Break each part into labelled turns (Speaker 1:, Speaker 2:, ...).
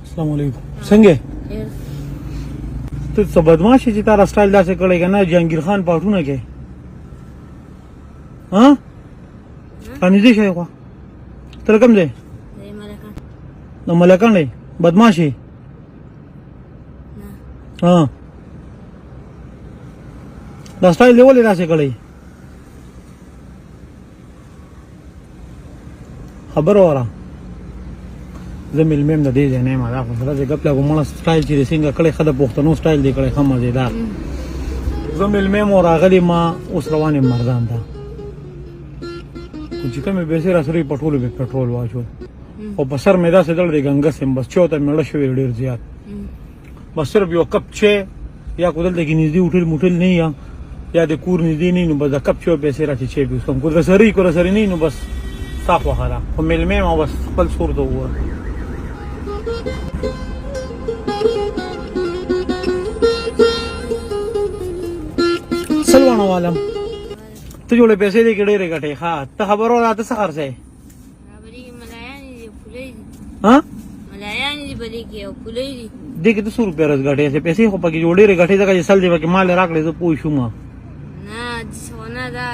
Speaker 1: अस्सलामुअलैकुम څنګه ته څه بدمعشي چې تاسو سټایل داسې کړی کنه جهانگیر خان پاټونه کې ها انځ شي خو تر کوم ځای نو ملکان دی بدمعشي ها دا سټایل دی ولې داسې کړی خبر وره زميل مم د دې نه ما دا خو سره د غپلا کومه سټایل چې څنګه کړي خدای پښتنو سټایل دی کړي خمه مزیدار زميل مم راغلی ما اوس روانه مردان دا چې کومه به سره سره پټرول واچو او په سر مې دا سدل دی ګنګا سم بس چوته مړ شوی ډیر زیات بس صرف یو کپ چې یا کودل د نږدې موټل نه یا د کور نږدې نه نو بس کپ چو به سره چې به کوم کور سره نه نو بس صاف وخاله خو مل مې ما بس خپل صورت وګوره سلوانو عالم ته جوړې پیسې دې کډې رګټې ها ته خبرو راته څه خرڅه
Speaker 2: برابرې ملایان دي پولې دي
Speaker 1: ها
Speaker 2: ملایان دي بلې کې او پولې دي
Speaker 1: دې کې 200 روپیا رزګټې سه پیسې خو پکې جوړې رګټې ځکه چې سل دې پکې مال راکړې زه پوه شوم
Speaker 2: نه څونه دا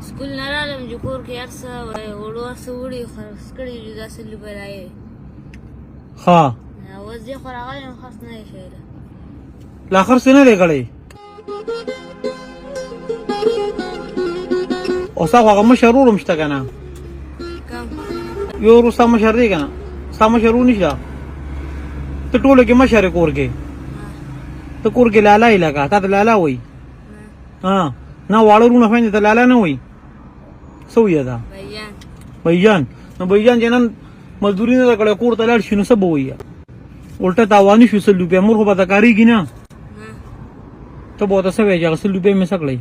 Speaker 2: سکول نه رالم چې کور کې ارسه وړو ارسه وړي خرڅ کړي دا سل بلای
Speaker 1: ها
Speaker 2: اوس دې خو راغلی خاص نه شي
Speaker 1: لا خرڅ نه دی کړی او هغه مشرور مشته کنه
Speaker 2: کم
Speaker 1: یو روسا مشر دی کنه سم شروع نشته ته ټوله کې مشر کور کې ته کور کې لالا لگا تا ته لالا وای ها نه واړو نه فین ته لالا نه وای سوې ده بایجان نو بایجان جنن مزدوري نه کړه کور ته لاړ شنو سبو وای الټه تاوانی شو سل روپیا مور خو به کاریږي نه ته به تاسو وایي چې سل روپیا مې سکلې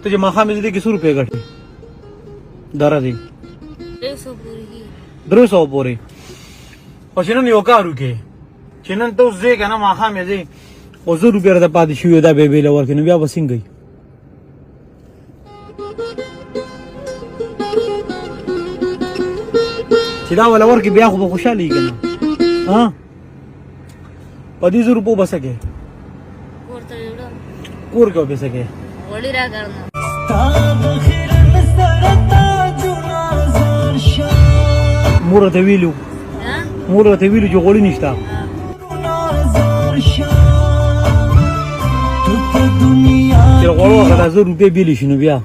Speaker 1: ته چې ما خامې دې کې 100 روپیا غټي دره دي 300 پورې او چې نن یو کار وکې چې نن ته زه کنه ما خامې دې او 100 روپیا د پاتې شو دا به بیل ورکې نو بیا وسنګي چې دا ولا ورکې بیا خو خوشالي کنه ها په دې 100 روپو بسکه کور کې بسکه
Speaker 2: وړي را کرنا
Speaker 1: مور ته ویلو چې غوړي نشته چې غوړو هغه 1000 روپیا بیل شنو بیا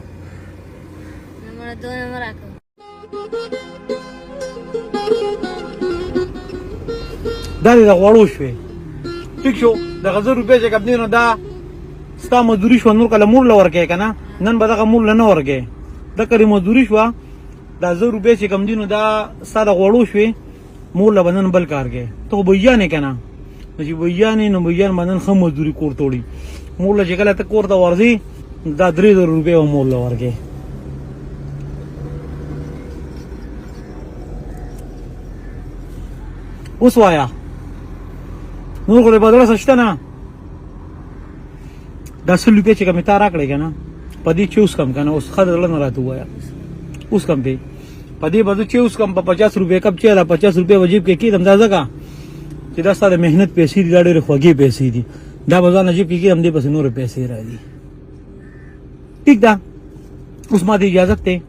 Speaker 1: دا دې غوړو شوي ټیک شو د 1000 روپیا چې کبنی نو دا ستا مزدوري شو نور کله مور لور کې کنه نن به دغه مور نه ورګي د کری مزدوري شو دا 1000 روپیا چې کم دینو دا ساده غوړو شوي مور له بنن بل کار کې ته بویا نه کنه چې بویا نه نو بویا باندې خم مزدوري کور توړي مور له جګله ته کور ته ورځي دا 3000 روپیا مور له ورګي اوس وایا نور غره بدل سشته نه دا 100 روپیا چې کوم تا راکړې کنه پدې چوس کم کنه اوس خدای نه راته وایا اوس کم دی پدې بده چوس کم په 50 روپیا کم چې دا 50 روپیا وجيب کې کی اندازه کا چې دا ستاسو مهنت پیسې دي ډېر خوږی پیسې دي دا بازار نجیب کې هم دې بس نور پیسې راځي ٹھیک ده اوس ما دې اجازه ته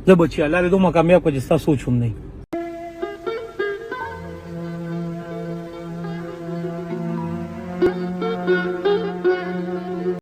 Speaker 1: زه بچی الله دې دوه کامیاب کو جستا سوچوم نه